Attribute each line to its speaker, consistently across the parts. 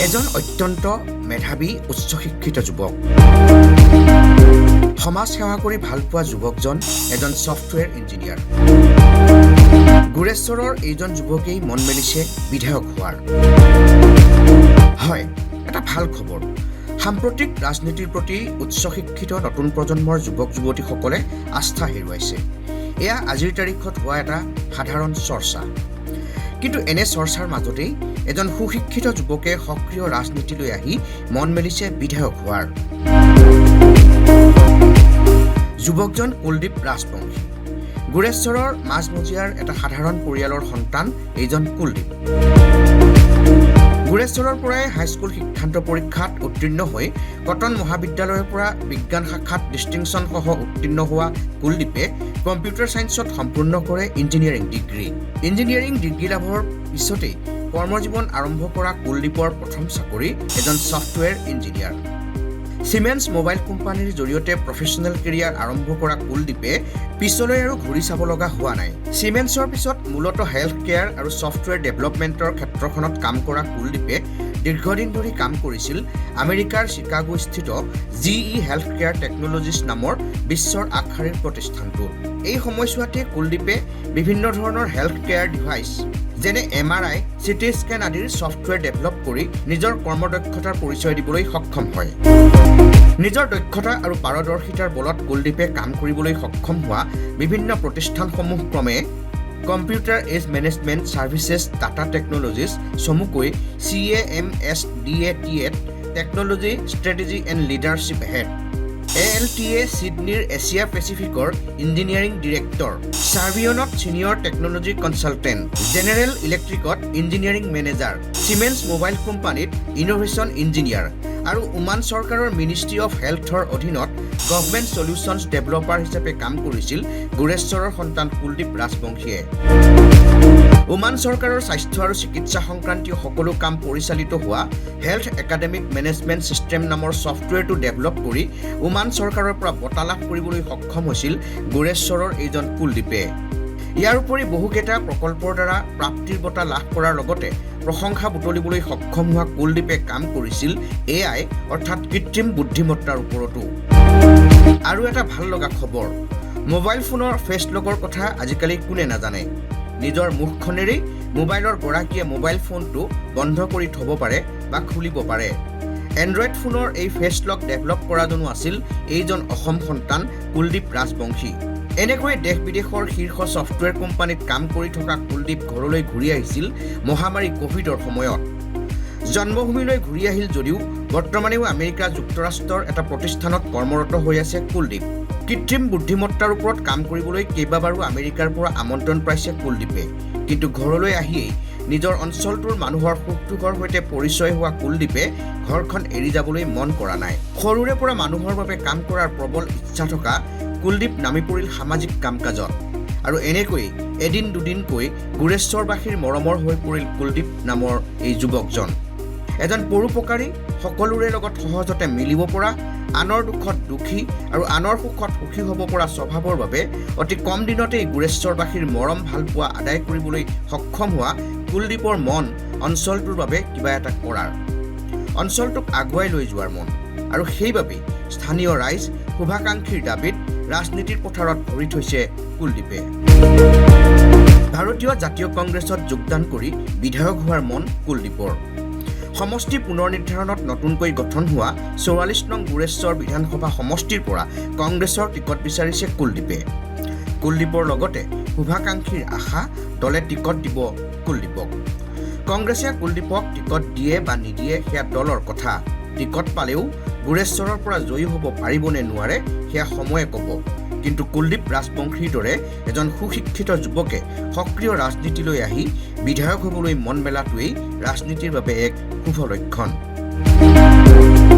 Speaker 1: এজন অত্যন্ত মেধাৱী উচ্চ শিক্ষিত যুৱক সমাজ সেৱা কৰি ভাল পোৱা যুৱকজন এজন সফটৱেৰ ইঞ্জিনিয়াৰ গুৰেশ্বৰৰ এইজন যুৱকেই মন মেলিছে বিধায়ক হোৱাৰ হয় এটা ভাল খবৰ সাম্প্ৰতিক ৰাজনীতিৰ প্ৰতি উচ্চ শিক্ষিত নতুন প্ৰজন্মৰ যুৱক যুৱতীসকলে আস্থা হেৰুৱাইছে এয়া আজিৰ তাৰিখত হোৱা এটা সাধাৰণ চৰ্চা কিন্তু এনে চৰ্চাৰ মাজতেই এজন সুশিক্ষিত যুৱকে সক্ৰিয় ৰাজনীতিলৈ আহি মন মেলিছে বিধায়ক হোৱাৰ যুৱকজন কুলদীপ ৰাজবংশী গুৰেশ্বৰৰ মাজমজিয়াৰ এটা সাধাৰণ পৰিয়ালৰ সন্তান এইজন কুলদীপ গুৰেশ্বৰৰ পৰাই হাইস্কুল শিক্ষান্ত পৰীক্ষাত উত্তীৰ্ণ হৈ কটন মহাবিদ্যালয়ৰ পৰা বিজ্ঞান শাখাত ডিষ্টিংশ্যন সহ উত্তীৰ্ণ হোৱা কুলদীপে কম্পিউটাৰ ছায়েন্সত সম্পূৰ্ণ কৰে ইঞ্জিনিয়াৰিং ডিগ্ৰী লাভৰ পিছতেই কৰ্মজীৱন আৰম্ভ কৰা কুলদীপৰ প্ৰথম চাকৰি এজন ছফটৱেৰ ইঞ্জিনিয়াৰ সিমেন্স মোবাইল কোম্পানীৰ জৰিয়তে প্ৰফেচনেল কেৰিয়াৰ আৰম্ভ কৰা কুলদীপে পিছলৈ আৰু ঘূৰি চাব লগা হোৱা নাই সিমেন্সৰ পিছত মূলত হেল্থ কেয়াৰ আৰু ছফটৱেৰ ডেভেলপমেণ্টৰ ক্ষেত্ৰখনত কাম কৰা কুলদীপে দীৰ্ঘদিন ধৰি কাম কৰিছিল আমেৰিকাৰ চিকাগোস্থিত GE হেল্থ কেয়াৰ টেকনলজিছ নামৰ বিশ্বৰ আগশাৰীৰ প্ৰতিষ্ঠানটোত এই সময়ছোৱাতে কুলদীপে বিভিন্ন ধৰণৰ হেল্থ কেয়াৰ ডিভাইচ যেনে MRI CT স্কেন আদিৰ ছফটৱেৰ ডেভেলপ কৰি নিজৰ কৰ্মদক্ষতাৰ পৰিচয় দিবলৈ সক্ষম হয় নিজৰ দক্ষতা আৰু পাৰদৰ্শিতাৰ বলত কুলদীপে কাম কৰিবলৈ সক্ষম হোৱা বিভিন্ন প্ৰতিষ্ঠানসমূহ ক্ৰমে computer age management services Tata technologies চমুকৈ CAMSDAT technology strategy and leadership head ALTA সিডনীৰ এছিয়া পেচিফিকৰ ইঞ্জিনিয়াৰিং ডিৰেক্টৰ চাৰ্ভিয়নত ছিনিয়ৰ টেকনলজি কনচালটেণ্ট জেনেৰেল ইলেক্ট্ৰিকত ইঞ্জিনিয়াৰিং মেনেজাৰ সিমেন্স মোবাইল কোম্পানীত ইনোভেশ্যন ইঞ্জিনিয়াৰ আৰু ওমান চৰকাৰৰ মিনিষ্ট্ৰী অফ হেল্থৰ অধীনত গভৰ্ণমেণ্ট সলিউশ্যনছ ডেভেলপাৰ হিচাপে কাম কৰিছিল গুৰেশ্বৰৰ সন্তান কুলদীপ ৰাজবংশীয়ে ওমান চৰকাৰৰ স্বাস্থ্য আৰু চিকিৎসা সংক্ৰান্তীয় সকলো কাম পৰিচালিত হোৱা হেল্থ একাডেমিক মেনেজমেণ্ট চিষ্টেম নামৰ ছফটৱেৰটো ডেভেলপ কৰি ওমান চৰকাৰৰ পৰা বঁটা লাভ কৰিবলৈ সক্ষম হৈছিল গুৰেশ্বৰৰ এইজন কুলদীপে ইয়াৰ উপৰি বহুকেইটা প্ৰকল্পৰ দ্বাৰা প্ৰাপ্তিৰ বঁটা লাভ কৰাৰ লগতে প্ৰশংসা বুটলিবলৈ সক্ষম হোৱা কুলদীপে কাম কৰিছিল AI অৰ্থাৎ কৃত্ৰিম বুদ্ধিমত্তাৰ ওপৰতো আৰু এটা ভাল লগা খবৰ মোবাইল ফোনৰ ফেচ লগৰ কথা আজিকালি কোনে নাজানে নিজৰ মুখখনেৰেই মোবাইলৰ গৰাকীয়ে মোবাইল ফোনটো বন্ধ কৰি থব পাৰে বা খুলিব পাৰে এণ্ড্ৰইড ফোনৰ এই ফেচ লক ডেভেলপ কৰাজনো আছিল এইজন অসম সন্তান কুলদীপ ৰাজবংশী এনেকৈ দেশ বিদেশৰ শীৰ্ষ ছফটৱেৰ কোম্পানীত কাম কৰি থকা কুলদীপ ঘৰলৈ ঘূৰি আহিছিল মহামাৰী কোভিডৰ সময়ত জন্মভূমিলৈ ঘূৰি আহিল যদিও বৰ্তমানেও আমেৰিকা যুক্তৰাষ্ট্ৰৰ এটা প্ৰতিষ্ঠানত কৰ্মৰত হৈ আছে কুলদীপ কৃত্ৰিম বুদ্ধিমত্তাৰ ওপৰত কাম কৰিবলৈ কেইবাবাৰো আমেৰিকাৰ পৰা আমন্ত্ৰণ পাইছে কুলদীপে কিন্তু ঘৰলৈ আহিয়েই নিজৰ অঞ্চলটোৰ মানুহৰ সুখ দুখৰ সৈতে পৰিচয় হোৱা কুলদীপে ঘৰখন এৰি যাবলৈ মন কৰা নাই সৰুৰে পৰা মানুহৰ বাবে কাম কৰাৰ প্ৰবল ইচ্ছা থকা কুলদীপ নামি পৰিল সামাজিক কাম কাজত আৰু এনেকৈ এদিন দুদিনকৈ গুৰেশ্বৰবাসীৰ মৰমৰ হৈ পৰিল কুলদীপ নামৰ এই যুৱকজন এজন পৰোপকাৰী সকলোৰে লগত সহজতে মিলিব পৰা আনৰ দুখত দুখী আৰু আনৰ সুখত সুখী হ'ব পৰা স্বভাৱৰ বাবে অতি কম দিনতেই গুৰেশ্বৰবাসীৰ মৰম ভালপোৱা আদায় কৰিবলৈ সক্ষম হোৱা কুলদীপৰ মন অঞ্চলটোৰ বাবে কিবা এটা কৰাৰ অঞ্চলটোক আগুৱাই লৈ যোৱাৰ মন আৰু সেইবাবেই স্থানীয় ৰাইজ শুভাকাংক্ষীৰ দাবীত ৰাজনীতিৰ পথাৰত ভৰি থৈছে কুলদীপে ভাৰতীয় জাতীয় কংগ্ৰেছত যোগদান কৰি বিধায়ক হোৱাৰ মন কুলদীপৰ সমষ্টি পুনৰ নিৰ্ধাৰণত নতুনকৈ গঠন হোৱা 44 নং গুৰেশ্বৰ বিধানসভা সমষ্টিৰ পৰা কংগ্ৰেছৰ টিকট বিচাৰিছে কুলদীপৰ লগতে শুভাকাংক্ষীৰ আশা দলে টিকট দিব কুলদীপক কংগ্ৰেছে কুলদীপক টিকট দিয়ে বা নিদিয়ে সেয়া দলৰ কথা টিকট পালেও গুৰেশ্বৰৰ পৰা জয়ী হ'ব পাৰিব নে নোৱাৰে সেয়া সময়ে ক'ব কিন্তু কুলদীপ ৰাজবংশীৰ দৰে এজন সুশিক্ষিত যুৱকে সক্ৰিয় ৰাজনীতিলৈ আহি বিধায়ক হ'বলৈ মন মেলাটোৱেই ৰাজনীতিৰ বাবে এক শুভ লক্ষণ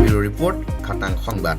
Speaker 1: ব্যুৰ ৰিপৰ্ট খাটাং সংবাদ